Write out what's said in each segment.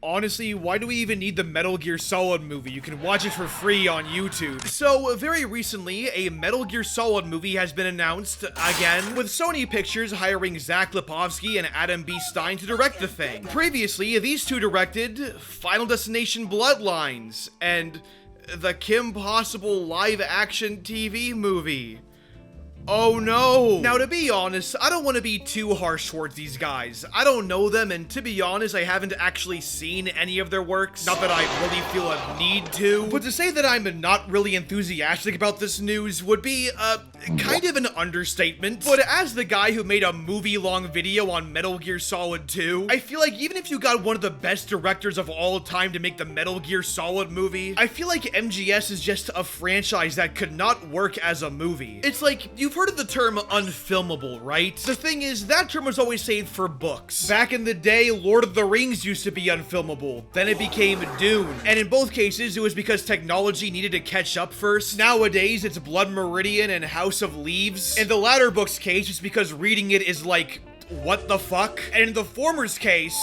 honestly, why do we even need the Metal Gear Solid movie? You can watch it for free on YouTube. So, very recently, a Metal Gear Solid movie has been announced, again, with Sony Pictures hiring Zach Lipovsky and Adam B. Stein to direct the thing. Previously, these two directed Final Destination Bloodlines and the Kim Possible live-action TV movie. Oh no! Now, to be honest, I don't want to be too harsh towards these guys. I don't know them, and to be honest, I haven't actually seen any of their works. Not that I really feel a need to. But to say that I'm not really enthusiastic about this news would be, kind of an understatement. But as the guy who made a movie-long video on Metal Gear Solid 2, I feel like even if you got one of the best directors of all time to make the Metal Gear Solid movie, I feel like MGS is just a franchise that could not work as a movie. It's like, you've heard of the term unfilmable, right? The thing is, that term was always saved for books. Back in the day, Lord of the Rings used to be unfilmable. Then it became Dune. And in both cases, it was because technology needed to catch up first. Nowadays, it's Blood Meridian and House of Leaves. In the latter book's case, it's because reading it is like, what the fuck? And in the former's case,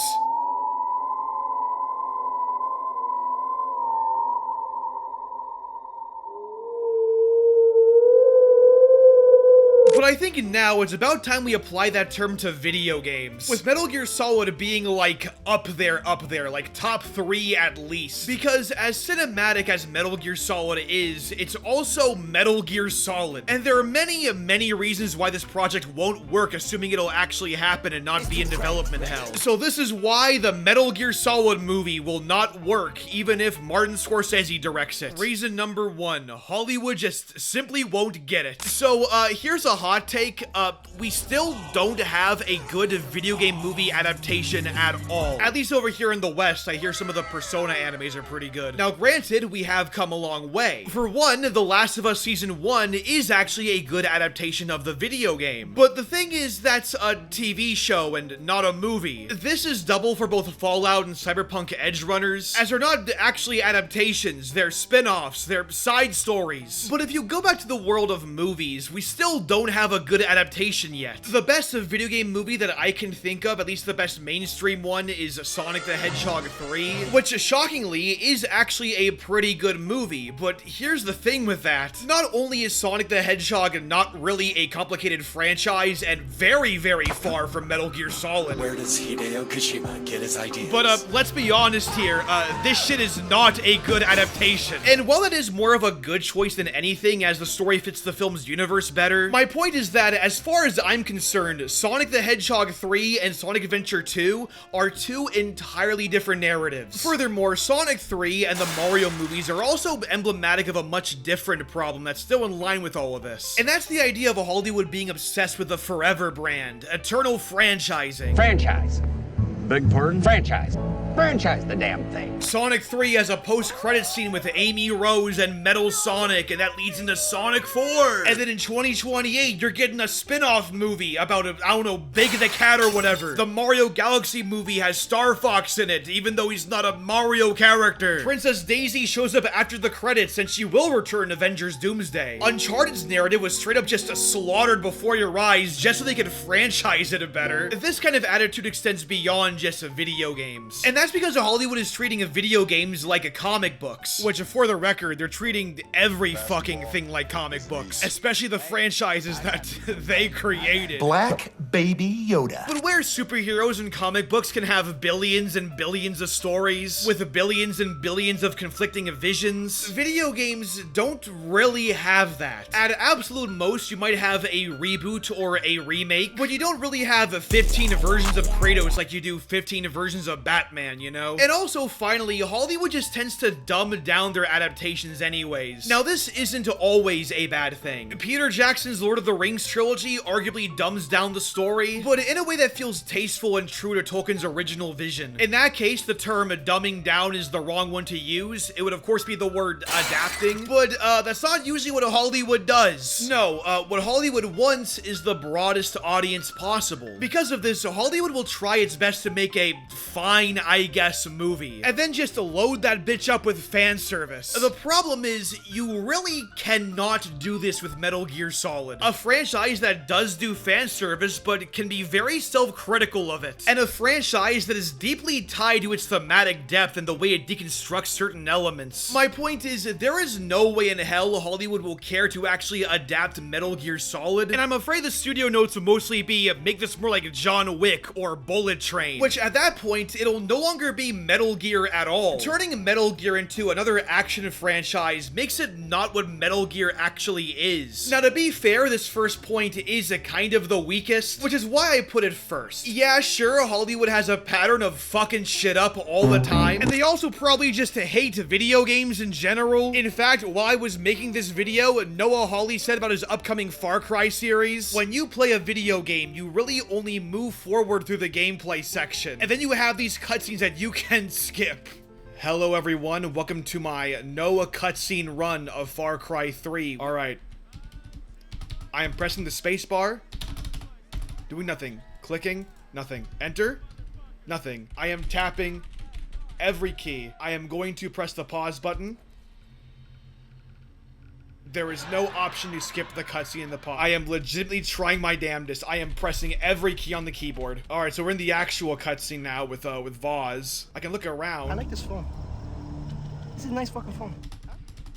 but I think now it's about time we apply that term to video games. With Metal Gear Solid being like up there, like top 3 at least. Because as cinematic as Metal Gear Solid is, it's also Metal Gear Solid. And there are many reasons why this project won't work, assuming it'll actually happen and not be in development hell. So this is why the Metal Gear Solid movie will not work, even if Martin Scorsese directs it. Reason number 1, Hollywood just simply won't get it. So here's a hot take, we still don't have a good video game movie adaptation at all. At least over here in the West, I hear some of the Persona animes are pretty good. Now granted, we have come a long way. For one, The Last of Us Season 1 is actually a good adaptation of the video game. But the thing is, that's a TV show and not a movie. This is double for both Fallout and Cyberpunk Edgerunners, as they're not actually adaptations, they're spin-offs, they're side stories. But if you go back to the world of movies, we still don't have a good adaptation yet. The best video game movie that I can think of, at least the best mainstream one, is Sonic the Hedgehog 3, which shockingly is actually a pretty good movie. But here's the thing with that. Not only is Sonic the Hedgehog not really a complicated franchise and very far from Metal Gear Solid. Where does Hideo Kojima get his ideas? But let's be honest here, this shit is not a good adaptation. And while it is more of a good choice than anything, as the story fits the film's universe better, my point is that as far as I'm concerned, Sonic the Hedgehog 3 and Sonic Adventure 2 are two entirely different narratives. Furthermore, Sonic 3 and the Mario movies are also emblematic of a much different problem that's still in line with all of this. And that's the idea of Hollywood being obsessed with the forever brand, eternal franchising. Franchise. Beg pardon? Franchise. Franchise the damn thing. Sonic 3 has a post-credit scene with Amy Rose and Metal Sonic, and that leads into Sonic 4. And then in 2028, you're getting a spin-off movie about, I don't know, Big the Cat or whatever. The Mario Galaxy movie has Star Fox in it, even though he's not a Mario character. Princess Daisy shows up after the credits, and she will return in Avengers Doomsday. Uncharted's narrative was straight up just slaughtered before your eyes, just so they could franchise it better. This kind of attitude extends beyond just video games. And that's because Hollywood is treating video games like comic books. Which, for the record, they're treating every fucking thing like comic books. Especially the franchises that they created. Black Baby Yoda. But where superheroes and comic books can have billions and billions of stories, with billions and billions of conflicting visions, video games don't really have that. At absolute most, you might have a reboot or a remake, but you don't really have 15 versions of Kratos like you do 15 versions of Batman, you know? And also, finally, Hollywood just tends to dumb down their adaptations anyways. Now, this isn't always a bad thing. Peter Jackson's Lord of the Rings trilogy arguably dumbs down the story, but in a way that feels tasteful and true to Tolkien's original vision. In that case, the term dumbing down is the wrong one to use. It would, of course, be the word adapting, but that's not usually what Hollywood does. No, what Hollywood wants is the broadest audience possible. Because of this, Hollywood will try its best to make a fine, I guess, movie, and then just load that bitch up with fan service. The problem is, you really cannot do this with Metal Gear Solid, a franchise that does do fan service, but but can be very self-critical of it, and a franchise that is deeply tied to its thematic depth and the way it deconstructs certain elements. My point is, there is no way in hell Hollywood will care to actually adapt Metal Gear Solid, and I'm afraid the studio notes will mostly be, make this more like John Wick or Bullet Train, which at that point, it'll no longer be Metal Gear at all. Turning Metal Gear into another action franchise makes it not what Metal Gear actually is. Now, to be fair, this first point is a kind of the weakest, which is why I put it first. Yeah, sure, Hollywood has a pattern of fucking shit up all the time, and they also probably just hate video games in general. In fact, while I was making this video, Noah Hawley said about his upcoming Far Cry series, when you play a video game, you really only move forward through the gameplay section, and then you have these cutscenes that you can skip. Hello everyone, welcome to my Noah cutscene run of Far Cry 3. Alright. I am pressing the spacebar. Doing nothing. Clicking. Nothing. Enter. Nothing. I am tapping every key. I am going to press the pause button. There is no option to skip the cutscene in the pause. I am legitimately trying my damnedest. I am pressing every key on the keyboard. Alright, so we're in the actual cutscene now with Voz. I can look around. I like this phone. This is a nice fucking phone.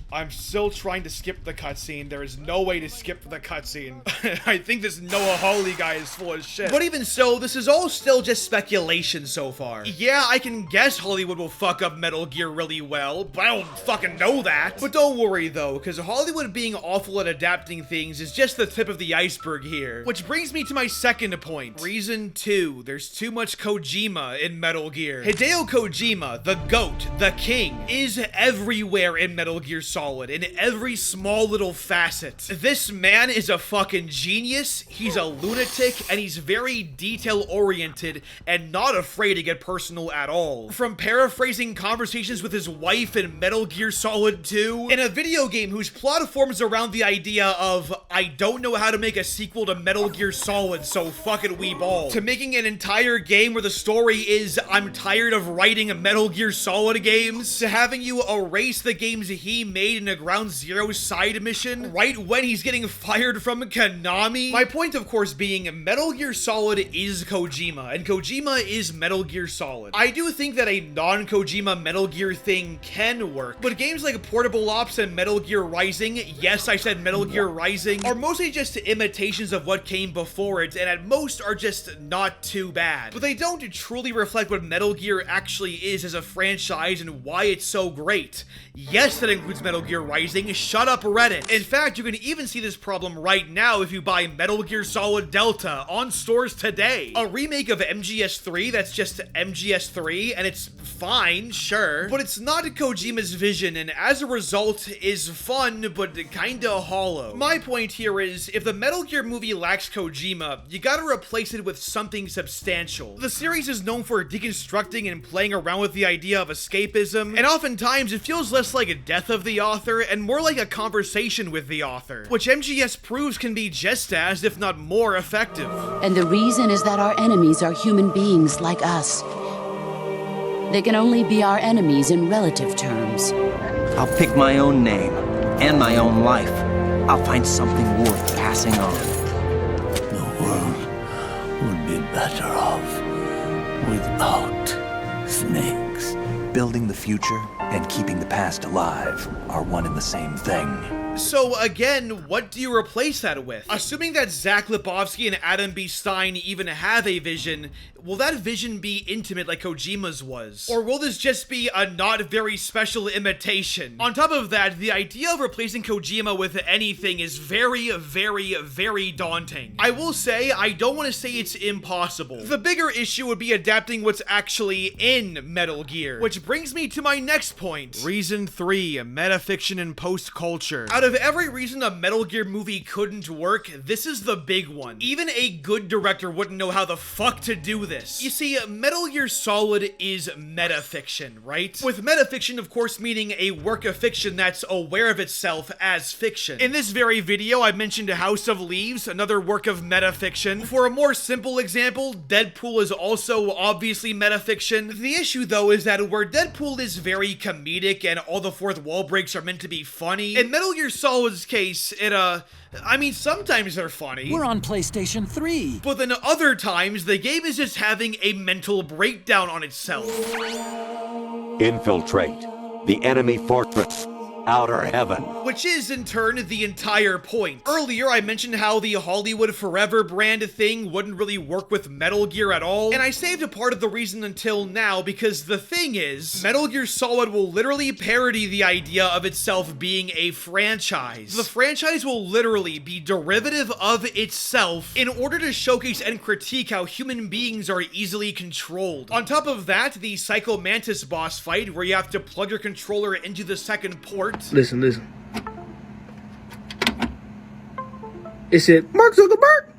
I'm still trying to skip the cutscene. There is no way to skip the cutscene. I think this Noah Hawley guy is full of shit. But even so, this is all still just speculation so far. Yeah, I can guess Hollywood will fuck up Metal Gear really well, but I don't fucking know that. But don't worry though, because Hollywood being awful at adapting things is just the tip of the iceberg here. Which brings me to my second point. Reason 2, there's too much Kojima in Metal Gear. Hideo Kojima, the GOAT, the king, is everywhere in Metal Gear Solid, in every small little facet. This man is a fucking genius, he's a lunatic, and he's very detail-oriented and not afraid to get personal at all. From paraphrasing conversations with his wife in Metal Gear Solid 2, in a video game whose plot forms around the idea of, I don't know how to make a sequel to Metal Gear Solid, so fuck it, we ball, to making an entire game where the story is, I'm tired of writing Metal Gear Solid games, to having you erase the games he made in a Ground Zero side mission right when he's getting fired from Konami. My point, of course, being Metal Gear Solid is Kojima, and Kojima is Metal Gear Solid. I do think that a non-Kojima Metal Gear thing can work, but games like Portable Ops and Metal Gear Rising, yes, I said Metal Gear Rising, are mostly just imitations of what came before it, and at most are just not too bad. But they don't truly reflect what Metal Gear actually is as a franchise and why it's so great. Yes, that includes Metal Gear Rising. Shut up, Reddit. In fact, you can even see this problem right now if you buy Metal Gear Solid Delta on stores today. A remake of MGS3 that's just MGS3, and it's fine, sure, but it's not Kojima's vision, and as a result, is fun, but kinda hollow. My point here is, if the Metal Gear movie lacks Kojima, you gotta replace it with something substantial. The series is known for deconstructing and playing around with the idea of escapism, and oftentimes it feels less like a death of the author and more like a conversation with the author, which MGS proves can be just as, if not more, effective. And the reason is that our enemies are human beings like us. They can only be our enemies in relative terms. I'll pick my own name and my own life. I'll find something worth passing on. The world would be better off without snakes. Building the future and keeping the past alive are one and the same thing. So again, what do you replace that with? Assuming that Zach Lipovsky and Adam B. Stein even have a vision, will that vision be intimate like Kojima's was? Or will this just be a not very special imitation? On top of that, the idea of replacing Kojima with anything is very, very, very daunting. I will say, I don't want to say it's impossible. The bigger issue would be adapting what's actually in Metal Gear, which brings me to my next point. Reason 3, metafiction and post-culture. Out of every reason a Metal Gear movie couldn't work, this is the big one. Even a good director wouldn't know how the fuck to do this. You see, Metal Gear Solid is metafiction, right? With metafiction, of course, meaning a work of fiction that's aware of itself as fiction. In this very video, I mentioned House of Leaves, another work of metafiction. For a more simple example, Deadpool is also obviously metafiction. The issue, though, is that where Deadpool is very comedic and all the fourth wall breaks are meant to be funny, in Metal Gear Solid's case, it I mean, sometimes they're funny. We're on PlayStation 3. But then other times, the game is just having a mental breakdown on itself. Infiltrate the enemy fortress. Outer heaven. Which is, in turn, the entire point. Earlier, I mentioned how the Hollywood Forever brand thing wouldn't really work with Metal Gear at all, and I saved a part of the reason until now because the thing is, Metal Gear Solid will literally parody the idea of itself being a franchise. The franchise will literally be derivative of itself in order to showcase and critique how human beings are easily controlled. On top of that, the Psycho Mantis boss fight, where you have to plug your controller into the second port. Listen. It said, Mark Zuckerberg!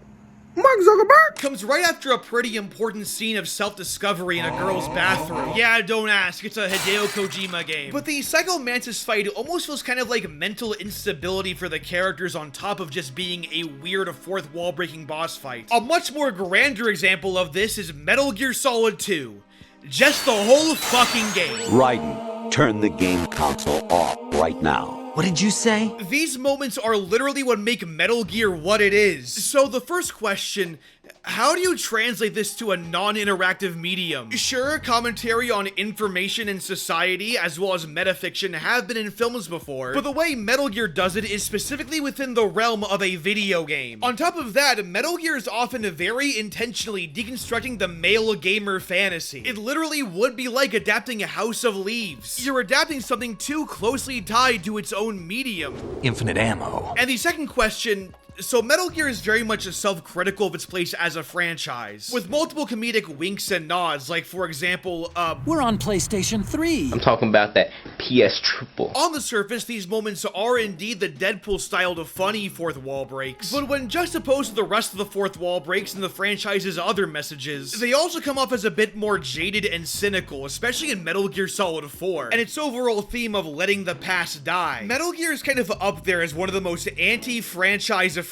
Mark Zuckerberg! Comes right after a pretty important scene of self-discovery in a girl's bathroom. Yeah, don't ask, it's a Hideo Kojima game. But the Psycho Mantis fight almost feels kind of like mental instability for the characters on top of just being a weird fourth wall-breaking boss fight. A much more grander example of this is Metal Gear Solid 2. Just the whole fucking game. Raiden, turn the game console off right now. What did you say? These moments are literally what make Metal Gear what it is. So the first question, how do you translate this to a non-interactive medium? Sure, commentary on information and society, as well as metafiction, have been in films before, but the way Metal Gear does it is specifically within the realm of a video game. On top of that, Metal Gear is often very intentionally deconstructing the male gamer fantasy. It literally would be like adapting House of Leaves. You're adapting something too closely tied to its own medium. Infinite ammo. And the second question, so Metal Gear is very much self-critical of its place as a franchise, with multiple comedic winks and nods, like for example, We're on PlayStation 3. I'm talking about that PS Triple. On the surface, these moments are indeed the Deadpool-styled funny fourth wall breaks, but when juxtaposed to the rest of the fourth wall breaks and the franchise's other messages, they also come off as a bit more jaded and cynical, especially in Metal Gear Solid 4, and its overall theme of letting the past die. Metal Gear is kind of up there as one of the most anti-franchises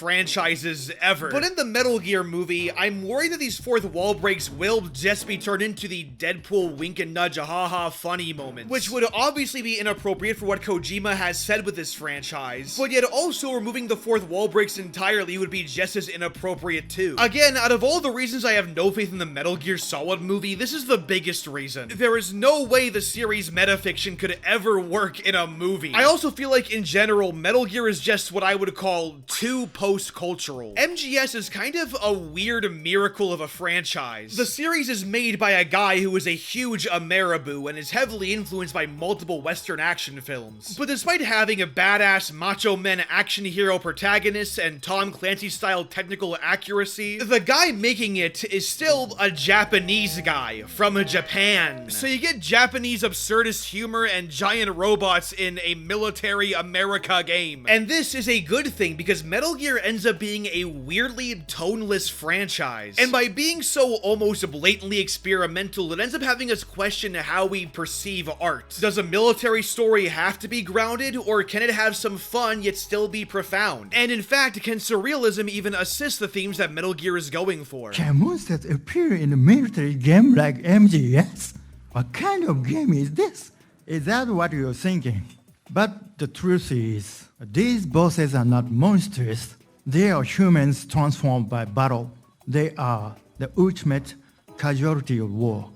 ever. But in the Metal Gear movie, I'm worried that these fourth wall breaks will just be turned into the Deadpool wink and nudge haha funny moments, which would obviously be inappropriate for what Kojima has said with this franchise, but yet also removing the fourth wall breaks entirely would be just as inappropriate too. Again, out of all the reasons I have no faith in the Metal Gear Solid movie, this is the biggest reason. There is no way the series Metafiction could ever work in a movie. I also feel like in general, Metal Gear is just what I would call too post-cultural. MGS is kind of a weird miracle of a franchise. The series is made by a guy who is a huge Ameriboo and is heavily influenced by multiple Western action films. But despite having a badass macho men action hero protagonist and Tom Clancy-style technical accuracy, the guy making it is still a Japanese guy from Japan. So you get Japanese absurdist humor and giant robots in a military America game. And this is a good thing because Metal Gear ends up being a weirdly toneless franchise. And by being so almost blatantly experimental, it ends up having us question how we perceive art. Does a military story have to be grounded, or can it have some fun yet still be profound? And in fact, can surrealism even assist the themes that Metal Gear is going for? Can monsters appear in a military game like MGS? What kind of game is this? Is that what you're thinking? But the truth is, these bosses are not monsters. They are humans transformed by battle. They are the ultimate casualty of war.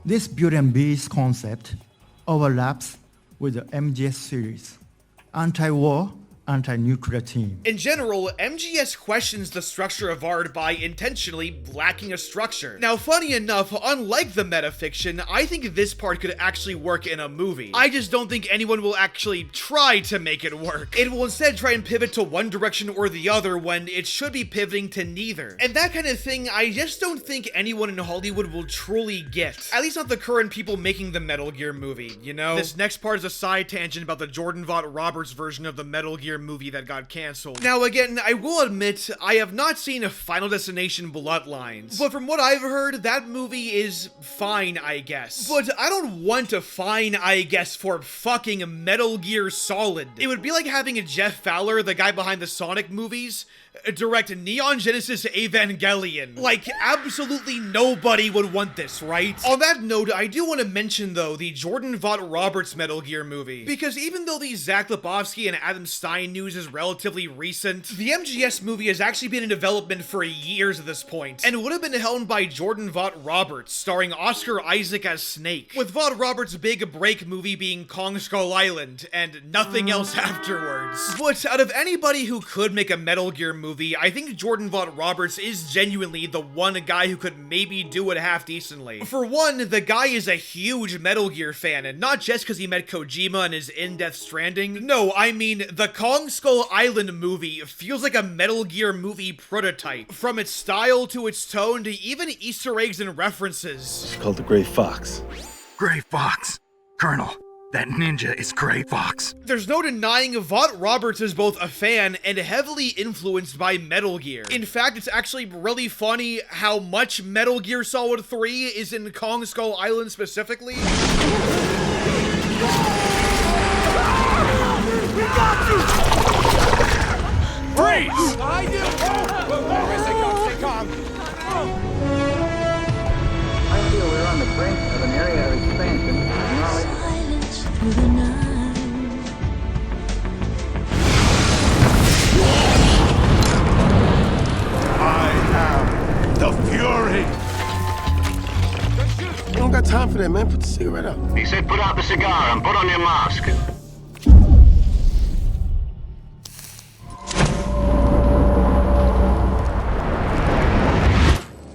This Beauty and Beast concept overlaps with the MGS series. Anti-war, anti-nuclear team. In general, MGS questions the structure of art by intentionally lacking a structure. Now, funny enough, unlike the metafiction, I think this part could actually work in a movie. I just don't think anyone will actually try to make it work. It will instead try and pivot to one direction or the other when it should be pivoting to neither. And that kind of thing, I just don't think anyone in Hollywood will truly get. At least not the current people making the Metal Gear movie, you know? This next part is a side tangent about the Jordan Vogt-Roberts version of the Metal Gear movie that got canceled. Now again, I will admit, I have not seen Final Destination Bloodlines, but from what I've heard, that movie is fine, I guess. But I don't want a fine, I guess, for fucking Metal Gear Solid. It would be like having a Jeff Fowler, the guy behind the Sonic movies, direct Neon Genesis Evangelion. Like, absolutely nobody would want this, right? On that note, I do want to mention, though, the Jordan Vogt-Roberts Metal Gear movie. Because even though the Zach Lebowski and Adam Stein news is relatively recent, the MGS movie has actually been in development for years at this point, and would have been helmed by Jordan Vogt-Roberts, starring Oscar Isaac as Snake, with Vogt-Roberts' big break movie being Kong Skull Island, and nothing else afterwards. But out of anybody who could make a Metal Gear movie, I think Jordan Vogt-Roberts is genuinely the one guy who could maybe do it half decently. For one, the guy is a huge Metal Gear fan, and not just because he met Kojima and is in Death Stranding. No, I mean, the Kong Skull Island movie feels like a Metal Gear movie prototype. From its style to its tone to even Easter eggs and references. It's called the Gray Fox. Gray Fox. Colonel, that ninja is Gray Fox. There's no denying Vogt-Roberts is both a fan and heavily influenced by Metal Gear. In fact, it's actually really funny how much Metal Gear Solid 3 is in Kong Skull Island specifically. Freeze! I do! Stay calm. I feel we're on the brink of an area of expansion. I am the Fury! You don't got time for that, man. Put the cigarette out. He said put out the cigar and put on your mask.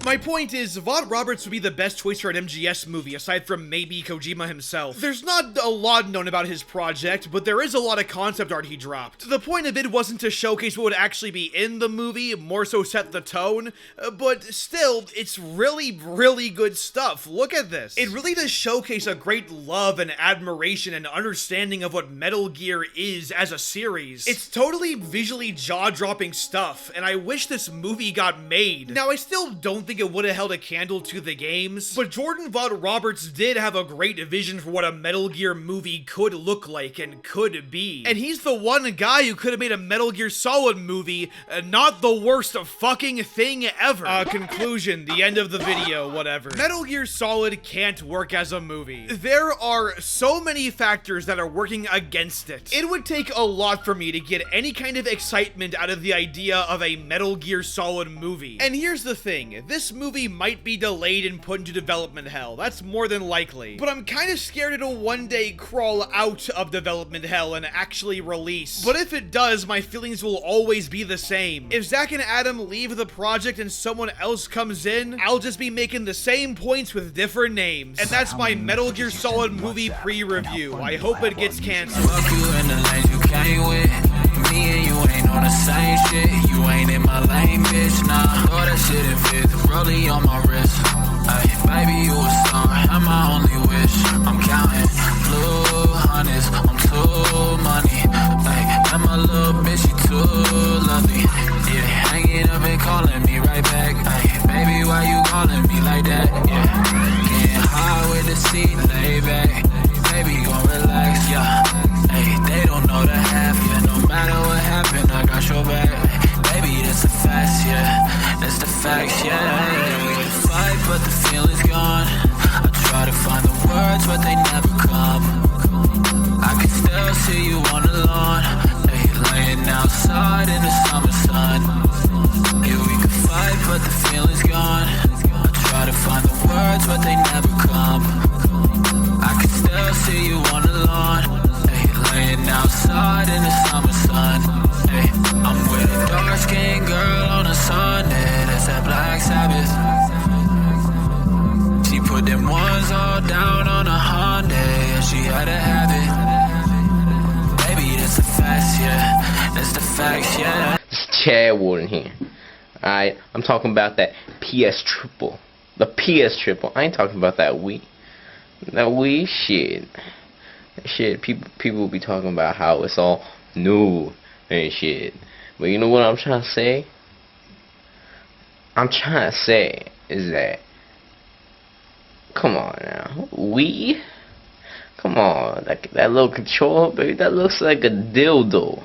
My point is, Vogt-Roberts would be the best choice for an MGS movie, aside from maybe Kojima himself. There's not a lot known about his project, but there is a lot of concept art he dropped. The point of it wasn't to showcase what would actually be in the movie, more so set the tone, but still, it's really, really good stuff. Look at this. It really does showcase a great love and admiration and understanding of what Metal Gear is as a series. It's totally visually jaw-dropping stuff, and I wish this movie got made. Now, I still don't think it would have held a candle to the games, but Jordan Vogt-Roberts did have a great vision for what a Metal Gear movie could look like and could be. And he's the one guy who could have made a Metal Gear Solid movie not the worst fucking thing ever. Conclusion, the end of the video, whatever. Metal Gear Solid can't work as a movie. There are so many factors that are working against it. It would take a lot for me to get any kind of excitement out of the idea of a Metal Gear Solid movie. And here's the thing, this movie might be delayed and put into development hell. That's more than likely. But I'm kind of scared it'll one day crawl out of development hell and actually release. But if it does, my feelings will always be the same. If Zach and Adam leave the project and someone else comes in, I'll just be making the same points with different names. And that's my Metal Gear Solid movie pre-review. I hope it gets canceled. Fuck you in the lane you came with. Me and you ain't on the same shit. You ain't in my lane, bitch, nah. Throw that shit in fifth, rollie on my wrist. Ay, baby, you a star, I'm my only wish. I'm counting blue hundreds, I'm too money. Ay, and my little bitch, she too lovely. Yeah, hanging up and calling me right back. Ay, baby, why you calling me like that? Yeah, getting high with the seat, lay back. Baby, gon' relax, yeah. Hey, they don't know the half, yeah. No matter what happened, I got your back. Baby, that's the facts, yeah. That's the facts, yeah. And we can fight, but the feeling's gone. I try to find the words, but they never come. I can still see you on the lawn. Hey, laying outside in the summer sun. Yeah, we can fight, but the feeling's gone. I try to find the words, but they never come. I can still see you on the lawn. Hey, laying outside in the summer sun. Hey, I'm with a dark-skinned girl on a Sunday. That's that Black Sabbath. She put them ones all down on a Hyundai, and she had to have it. Baby, that's the facts, yeah. That's the facts, yeah. It's Chad Warden here. Alright, I'm talking about that PS Triple. The PS Triple. I ain't talking about that Wii. That Wii shit. Shit, people will be talking about how it's all new and shit. But you know what I'm trying to say? I'm trying to say is that, come on now, Wii? Come on, that little controller, baby, that looks like a dildo.